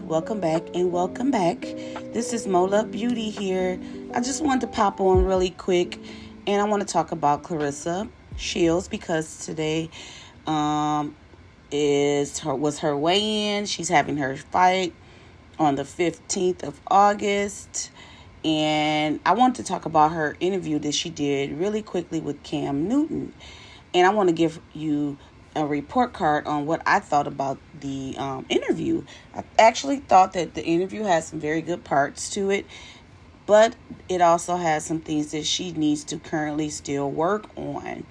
Welcome back, and welcome back. This is Mola Beauty here. I just wanted to pop on really quick, and I want to talk about Claressa Shields because today was her weigh-in. She's having her fight on the 15th of August, and I want to talk about her interview that she did really quickly with Cam Newton, and I want to give you a report card on what I thought about the interview. I actually thought that the interview had some very good parts to it, but it also has some things that she needs to currently still work on.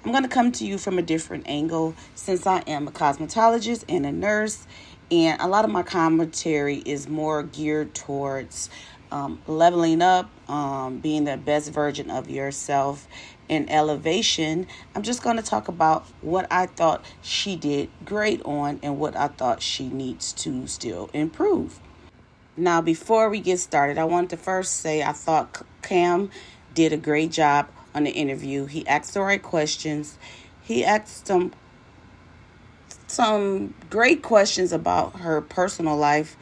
I'm going to come to you from a different angle since I am a cosmetologist and a nurse, and a lot of my commentary is more geared towards leveling up, being the best version of yourself, and elevation. I'm just going to talk about what I thought she did great on and what I thought she needs to still improve. Now, before we get started, I want to first say I thought Cam did a great job on the interview. He asked the right questions. He asked some great questions about her personal life,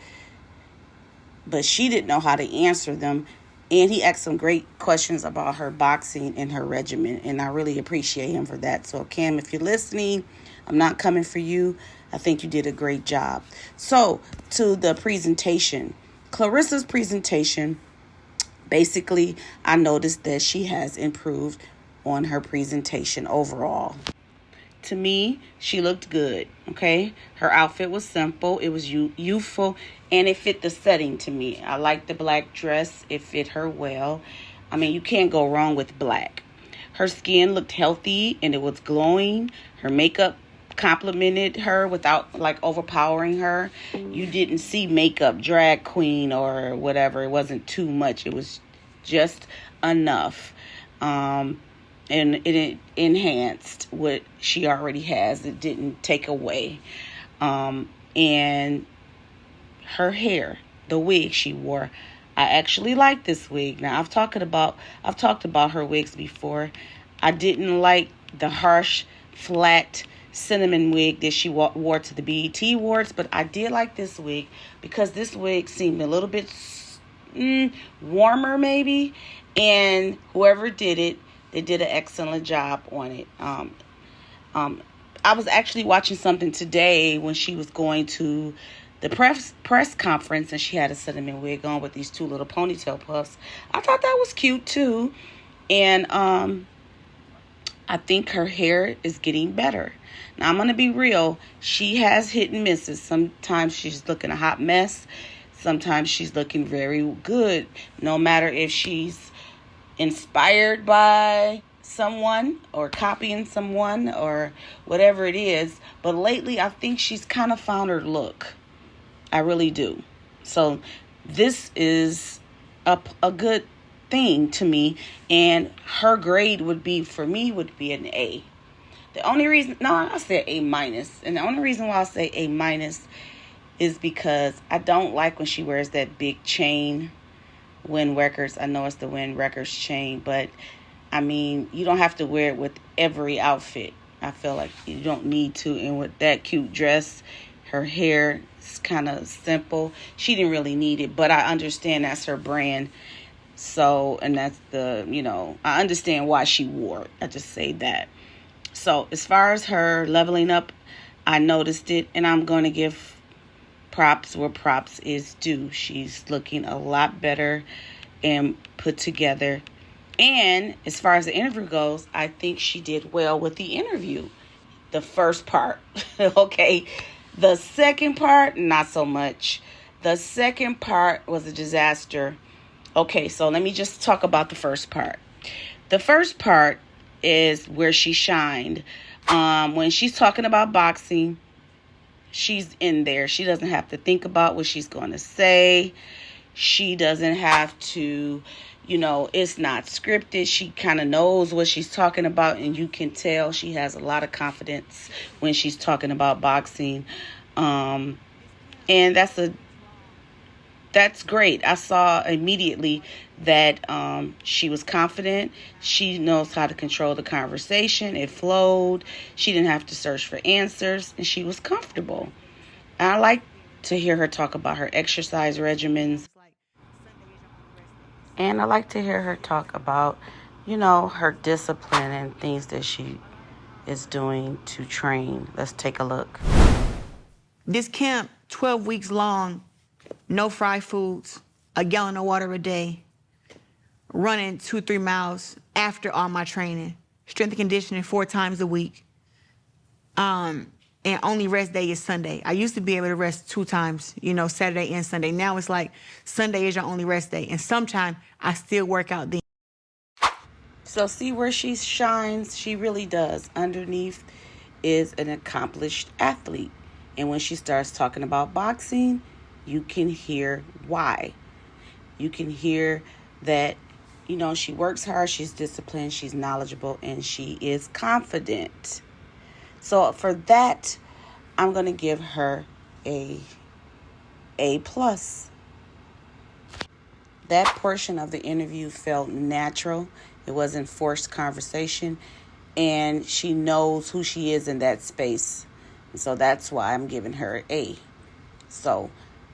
but she didn't know how to answer them. And he asked some great questions about her boxing and her regimen, and I really appreciate him for that. So, Cam, if you're listening, I'm not coming for you. I think you did a great job. So, to the presentation. Claressa's presentation, basically, I noticed that she has improved on her presentation overall. To me, she looked good, okay? Her outfit was simple. It was youthful, and it fit the setting to me. I liked the black dress. It fit her well. I mean, you can't go wrong with black. Her skin looked healthy, and it was glowing. Her makeup complimented her without, overpowering her. You didn't see makeup drag queen or whatever. It wasn't too much. It was just enough. And it enhanced what she already has. It didn't take away. And her hair, the wig she wore, I actually like this wig. Now, I've talked about her wigs before. I didn't like the harsh, flat cinnamon wig that she wore to the BET Awards, but I did like this wig because this wig seemed a little bit warmer, maybe. And whoever did it, they did an excellent job on it. I was actually watching something today when she was going to the press conference, and she had a cinnamon wig on with these two little ponytail puffs. I thought that was cute too. And I think her hair is getting better. Now, I'm going to be real. She has hit and misses. Sometimes she's looking a hot mess. Sometimes she's looking very good. No matter if she's inspired by someone or copying someone or whatever it is. But lately, I think she's kind of found her look. I really do. So this is a good thing to me. And her grade would be an A. The only reason, I said A minus. And the only reason why I say A minus is because I don't like when she wears that big chain. Win Records. I know it's the Win Records chain, but I mean, you don't have to wear it with every outfit. I feel like you don't need to. And with that cute dress, her hair is kind of simple. She didn't really need it, but I understand that's her brand. So, and that's I understand why she wore it. I just say that. So, as far as her leveling up, I noticed it, and I'm going to give props where props is due. She's looking a lot better and put together. And as far as the interview goes, I think she did well with the interview. The first part, okay. The second part, not so much. The second part was a disaster. Okay, so let me just talk about the first part. The first part is where she shined. When she's talking about boxing, she's in there. She doesn't have to think about what she's going to say. She doesn't have to, it's not scripted. She kind of knows what she's talking about, and you can tell she has a lot of confidence when she's talking about boxing. And that's great. I saw immediately that she was confident. She knows how to control the conversation. It flowed. She didn't have to search for answers, and she was comfortable. And I like to hear her talk about her exercise regimens. And I like to hear her talk about, her discipline and things that she is doing to train. Let's take a look. This camp, 12 weeks long, no fried foods, a gallon of water a day, running 2-3 miles after all my training, strength and conditioning 4 times a week. And only rest day is Sunday. I used to be able to rest 2 times, Saturday and Sunday. Now it's like Sunday is your only rest day. And sometimes I still work out then. So see where she shines? She really does. Underneath is an accomplished athlete. And when she starts talking about boxing, you can hear why. You can hear that, she works hard, she's disciplined, she's knowledgeable, and she is confident. So for that, I'm going to give her A+. That portion of the interview felt natural. It wasn't forced conversation. And she knows who she is in that space. And so that's why I'm giving her an A.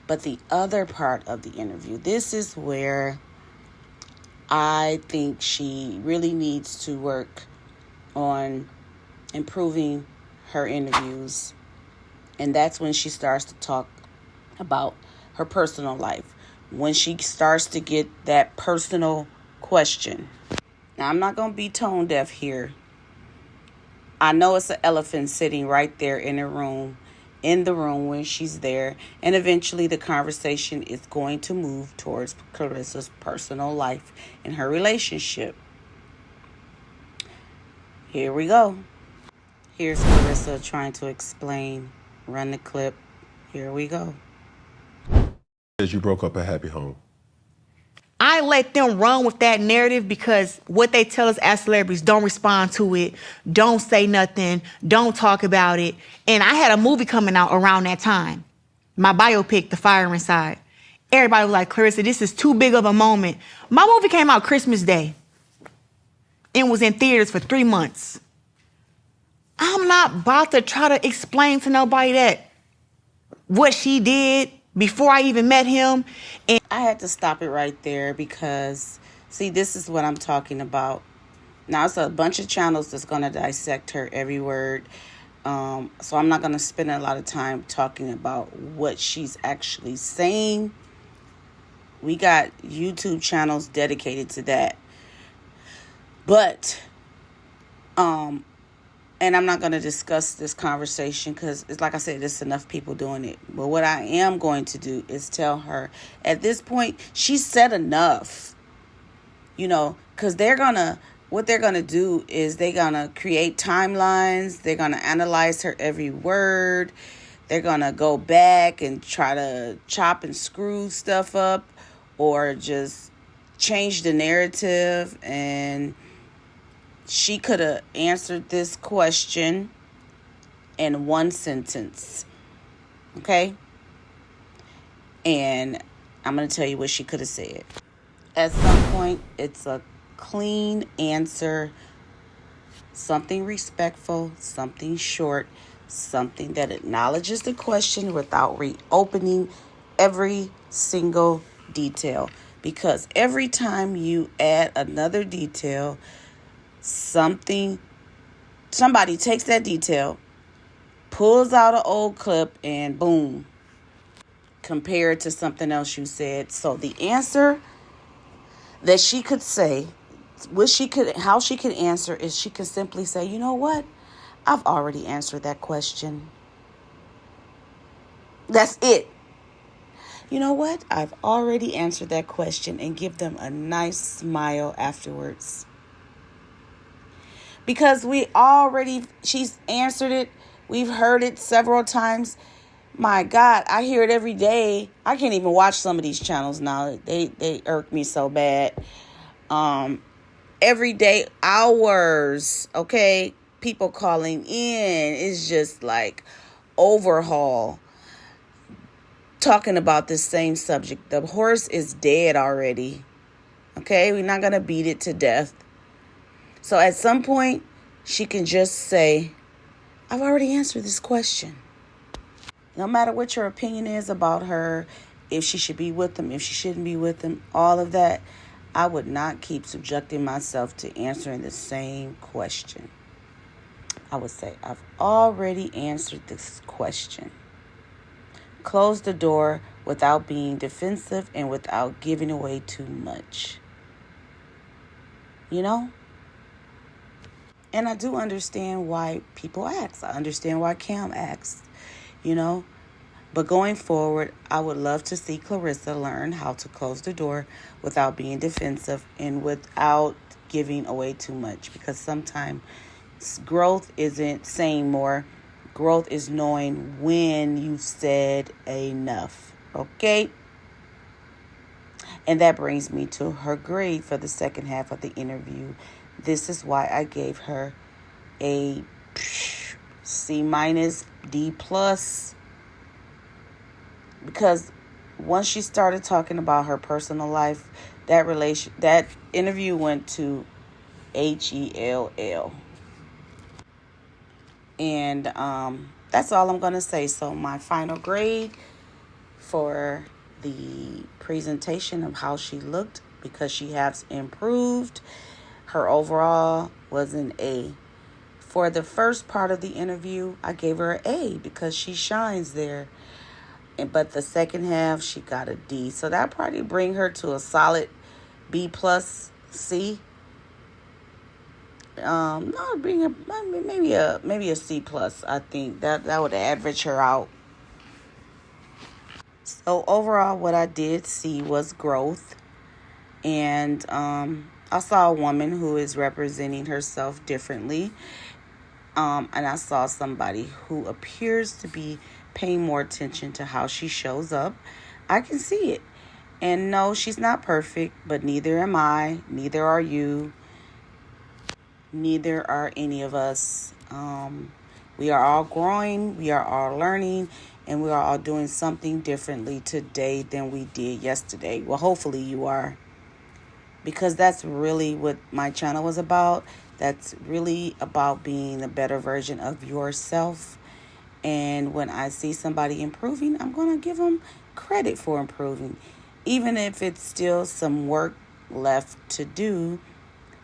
But the other part of the interview, this is where I think she really needs to work on improving her interviews. And that's when she starts to talk about her personal life. When she starts to get that personal question. Now, I'm not going to be tone deaf here. I know it's an elephant sitting right there in the room when she's there. And eventually the conversation is going to move towards Claressa's personal life and her relationship. Here we go. Here's Claressa trying to explain. Run the clip. Here we go. You broke up a happy home. I let them run with that narrative because what they tell us as celebrities, don't respond to it, don't say nothing, don't talk about it. And I had a movie coming out around that time, my biopic, The Fire Inside. Everybody was like, Claressa, this is too big of a moment. My movie came out Christmas Day and was in theaters for 3 months. I'm not about to try to explain to nobody that what she did before I even met him. And I had to stop it right there because, see, this is what I'm talking about. Now, it's a bunch of channels that's going to dissect her every word. So I'm not going to spend a lot of time talking about what she's actually saying. We got YouTube channels dedicated to that. But, and I'm not going to discuss this conversation because, it's like I said, there's enough people doing it. But what I am going to do is tell her, at this point, she said enough. Because what they're going to do is they're going to create timelines. They're going to analyze her every word. They're going to go back and try to chop and screw stuff up or just change the narrative. And she could have answered this question in 1 sentence. Okay? And I'm going to tell you what she could have said. At some point, it's a clean answer, something respectful, something short, something that acknowledges the question without reopening every single detail. Because every time you add another detail, somebody takes that detail, pulls out an old clip, and boom, compare it to something else you said. So the answer that she could say, how she could answer is she could simply say, you know what? I've already answered that question. That's it. You know what? I've already answered that question, and give them a nice smile afterwards. Because she's answered it. We've heard it several times. My God, I hear it every day. I can't even watch some of these channels now. They irk me so bad. Every day, hours, okay? People calling in is just like overhaul. Talking about this same subject. The horse is dead already. Okay? We're not going to beat it to death. So at some point, she can just say, I've already answered this question. No matter what your opinion is about her, if she should be with him, if she shouldn't be with him, all of that, I would not keep subjecting myself to answering the same question. I would say, I've already answered this question. Close the door without being defensive and without giving away too much. You know? And I do understand why people ask. I understand why Cam asks, you know? But going forward, I would love to see Claressa learn how to close the door without being defensive and without giving away too much. Because sometimes growth isn't saying more. Growth is knowing when you've said enough. Okay? And that brings me to her grade for the second half of the interview. This is why I gave her a C minus, D plus. Because once she started talking about her personal life, that interview went to HELL. And that's all I'm going to say. So my final grade for the presentation of how she looked, because she has improved, her overall was an A. For the first part of the interview, I gave her an A because she shines there. But the second half, she got a D. So that probably bring her to a solid B plus C. No, bring her maybe a C plus. I think that would average her out. So overall, what I did see was growth, and I saw a woman who is representing herself differently, and I saw somebody who appears to be paying more attention to how she shows up. I can see it. And no, she's not perfect, but neither am I. Neither are you. Neither are any of us. We are all growing. We are all learning. And we are all doing something differently today than we did yesterday. Well, hopefully you are. Because that's really what my channel was about. That's really about being a better version of yourself. And when I see somebody improving, I'm going to give them credit for improving, even if it's still some work left to do.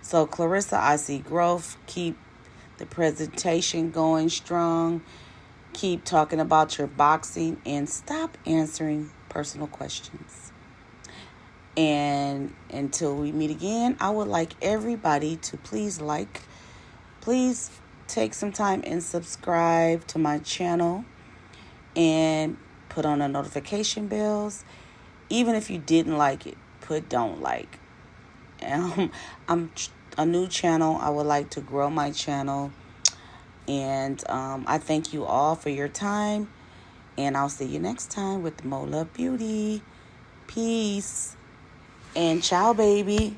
So, Claressa, I see growth. Keep the presentation going strong. Keep talking about your boxing and stop answering personal questions. And until we meet again, I would like everybody to please take some time and subscribe to my channel and put on the notification bells. Even if you didn't like it, put don't like. I'm a new channel. I would like to grow my channel. And I thank you all for your time. And I'll see you next time with Mo Love Beauty. Peace. And ciao, baby.